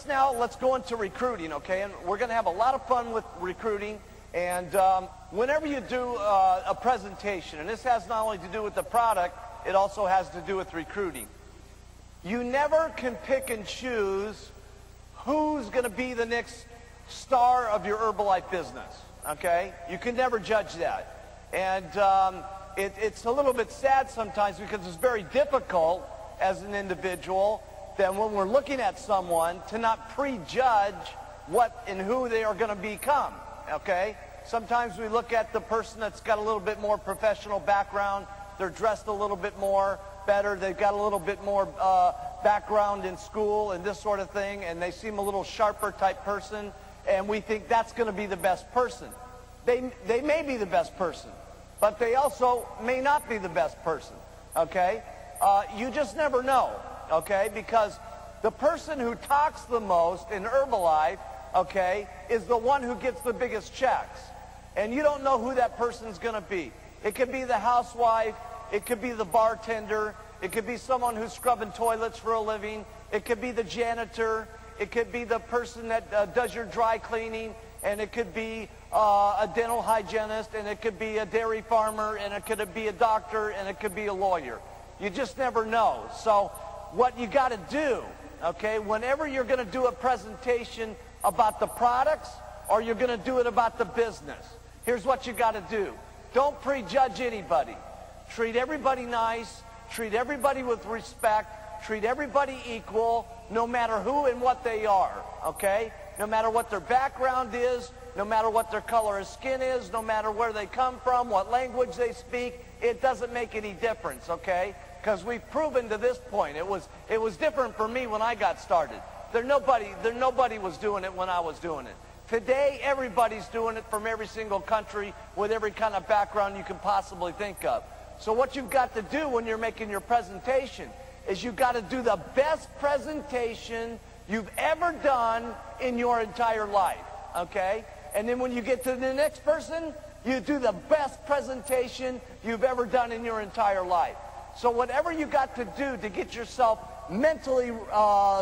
let's go into recruiting, okay? And we're going to have a lot of fun with recruiting. And whenever you do a presentation, and this has not only to do with the product, it also has to do with recruiting. You never can pick and choose who's going to be the next star of your Herbalife business, okay? You can never judge that. And it's a little bit sad sometimes because it's very difficult as an individual that when we're looking at someone to not prejudge what and who they are going to become, okay? Sometimes we look at the person that's got a little bit more professional background, they're dressed a little bit more better, they've got a little bit more background in school and this sort of thing, and they seem a little sharper type person, and we think that's going to be the best person. They may be the best person, but they also may not be the best person, okay? You just never know, okay? Because the person who talks the most in Herbalife, okay, is the one who gets the biggest checks. And you don't know who that person's going to be. It could be the housewife, it could be the bartender, it could be someone who's scrubbing toilets for a living, it could be the janitor, it could be the person that does your dry cleaning, and it could be a dental hygienist, and it could be a dairy farmer, and it could be a doctor, and it could be a lawyer. You just never know. So what you got to do, okay, whenever you're going to do a presentation about the products or you're going to do it about the business, here's what you got to do. Don't prejudge anybody. Treat everybody nice. Treat everybody with respect. Treat everybody equal, no matter who and what they are, okay? No matter what their background is, no matter what their color of skin is, no matter where they come from, what language they speak, it doesn't make any difference, okay? Because we've proven to this point. It was different for me when I got started. Nobody was doing it when I was doing it. Today, everybody's doing it from every single country with every kind of background you can possibly think of. So what you've got to do when you're making your presentation is you've got to do the best presentation you've ever done in your entire life, okay? And then when you get to the next person, you do the best presentation you've ever done in your entire life. So whatever you got to do to get yourself mentally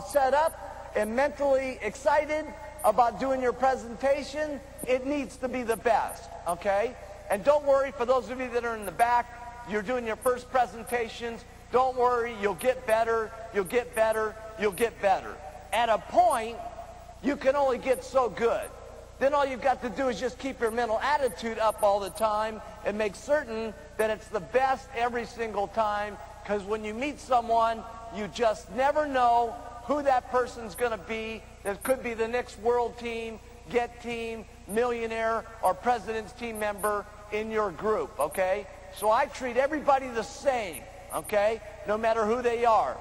set up and mentally excited about doing your presentation, it needs to be the best, okay? And don't worry, for those of you that are in the back, you're doing your first presentations, don't worry, you'll get better, you'll get better, you'll get better. At a point, you can only get so good. Then all you've got to do is just keep your mental attitude up all the time and make certain that it's the best every single time, because when you meet someone, you just never know who that person's going to be. It could be the next world team, get team, millionaire, or president's team member in your group, okay? So I treat everybody the same, okay, no matter who they are.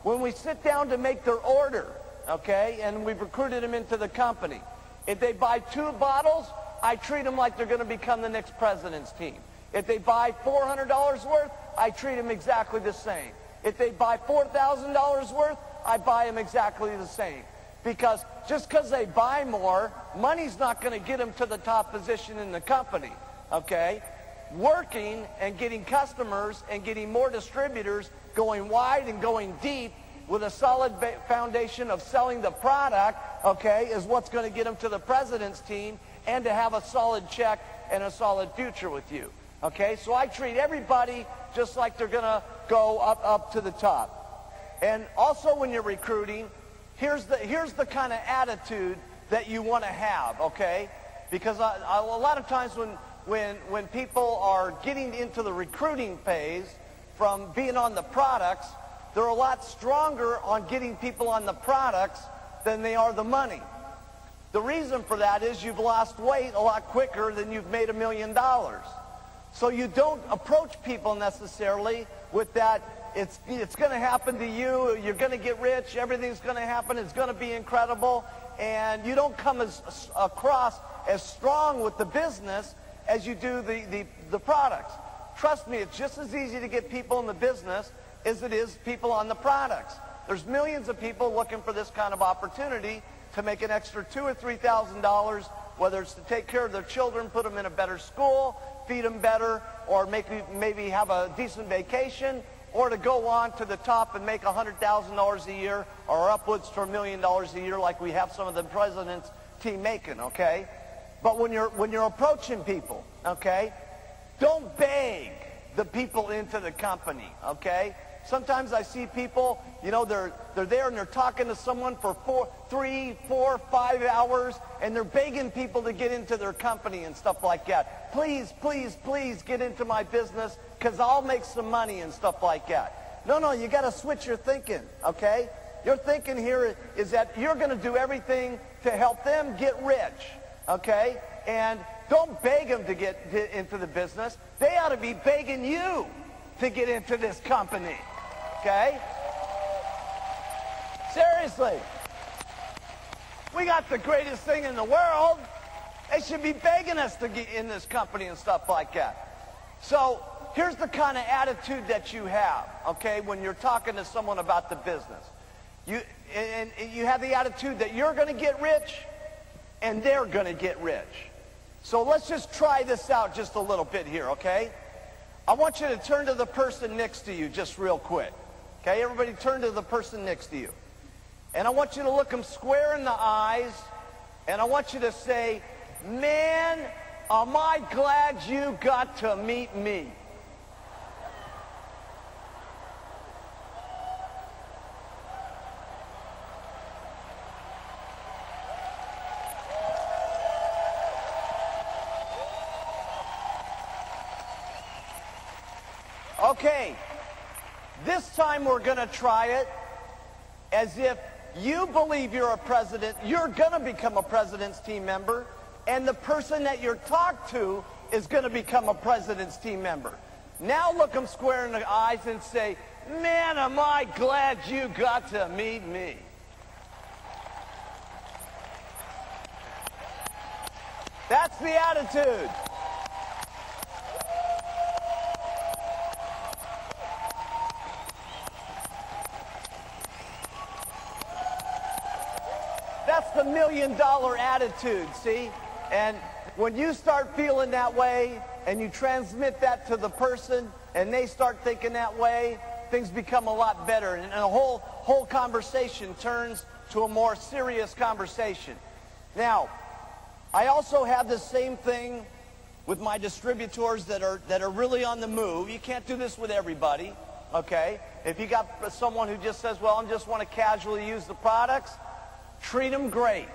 When we sit down to make their order, okay, and we've recruited them into the company, if they buy 2 bottles, I treat them like they're going to become the next president's team. If they buy $400 worth, I treat them exactly the same. If they buy $4,000 worth, I buy them exactly the same. Because just because they buy more, money's not going to get them to the top position in the company, okay? Working and getting customers and getting more distributors, going wide and going deep with a solid foundation of selling the product, okay, is what's going to get them to the president's team and to have a solid check and a solid future with you, okay? So I treat everybody just like they're going to go up to the top. And also when you're recruiting, here's the kind of attitude that you want to have, okay? Because a lot of times when people are getting into the recruiting phase from being on the products, they're a lot stronger on getting people on the products than they are the money. The reason for that is you've lost weight a lot quicker than you've made $1 million. So you don't approach people necessarily with that, it's going to happen to you, you're going to get rich, everything's going to happen, it's going to be incredible, and you don't come across as strong with the business as you do the products. Trust me, it's just as easy to get people in the business as it is people on the products. There's millions of people looking for this kind of opportunity to make an extra $2,000 or $3,000, whether it's to take care of their children, put them in a better school, feed them better, or maybe have a decent vacation. or to go on to the top and make $100,000 a year or upwards to $1 million a year like we have some of the president's team making, okay? But when you're approaching people, okay, don't beg the people into the company, okay? Sometimes I see people, you know, they're there and they're talking to someone for 3, 4, 5 hours, and they're begging people to get into their company and stuff like that. Please, please, please get into my business because I'll make some money and stuff like that. No, you got to switch your thinking, okay? Your thinking here is that you're going to do everything to help them get rich, okay? And don't beg them to get into the business. They ought to be begging you to get into this company, okay? Seriously. We got the greatest thing in the world. They should be begging us to get in this company and stuff like that. So here's the kind of attitude that you have, okay, when you're talking to someone about the business. You have the attitude that you're going to get rich and they're going to get rich. So let's just try this out just a little bit here, okay? I want you to turn to the person next to you just real quick. Okay, everybody turn to the person next to you. And I want you to look them square in the eyes, and I want you to say, man, am I glad you got to meet me. Okay, this time we're going to try it as if you believe you're a president, you're going to become a president's team member, and the person that you're talked to is going to become a president's team member. Now look them square in the eyes and say, man, am I glad you got to meet me. That's the attitude. That's the $1 million attitude, see? And when you start feeling that way and you transmit that to the person and they start thinking that way, things become a lot better. And the whole conversation turns to a more serious conversation. Now, I also have the same thing with my distributors that are really on the move. You can't do this with everybody, okay? If you got someone who just says, well, I just want to casually use the products, treat them great,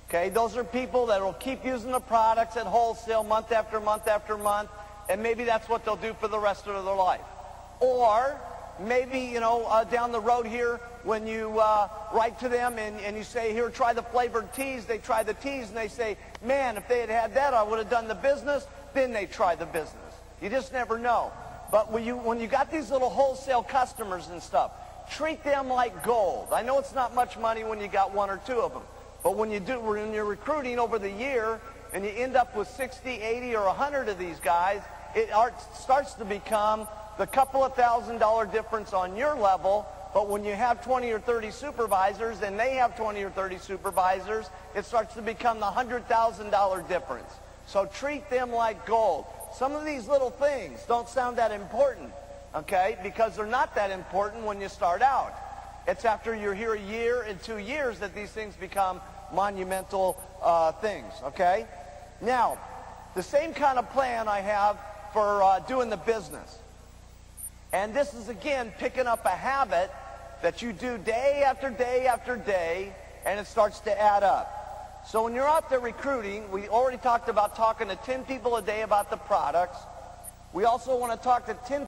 okay? Those are people that will keep using the products at wholesale month after month after month, and maybe that's what they'll do for the rest of their life. Or maybe, you know, down the road here, when you write to them and you say, here, try the flavored teas, they try the teas, and they say, man, if they had had that, I would have done the business, then they try the business. You just never know. But when you got these little wholesale customers and stuff, treat them like gold. I know it's not much money when you got 1 or 2 of them, but when you're recruiting over the year and you end up with 60, 80, or 100 of these guys, it starts to become the couple of $1,000 difference on your level. But when you have 20 or 30 supervisors and they have 20 or 30 supervisors, it starts to become the $100,000 difference. So treat them like gold. Some of these little things don't sound that important, okay, because they're not that important when you start out. It's after you're here a year and 2 years that these things become monumental things, okay? Now, the same kind of plan I have for doing the business. And this is, again, picking up a habit that you do day after day after day, and it starts to add up. So when you're out there recruiting, we already talked about talking to 10 people a day about the products. We also want to talk to 10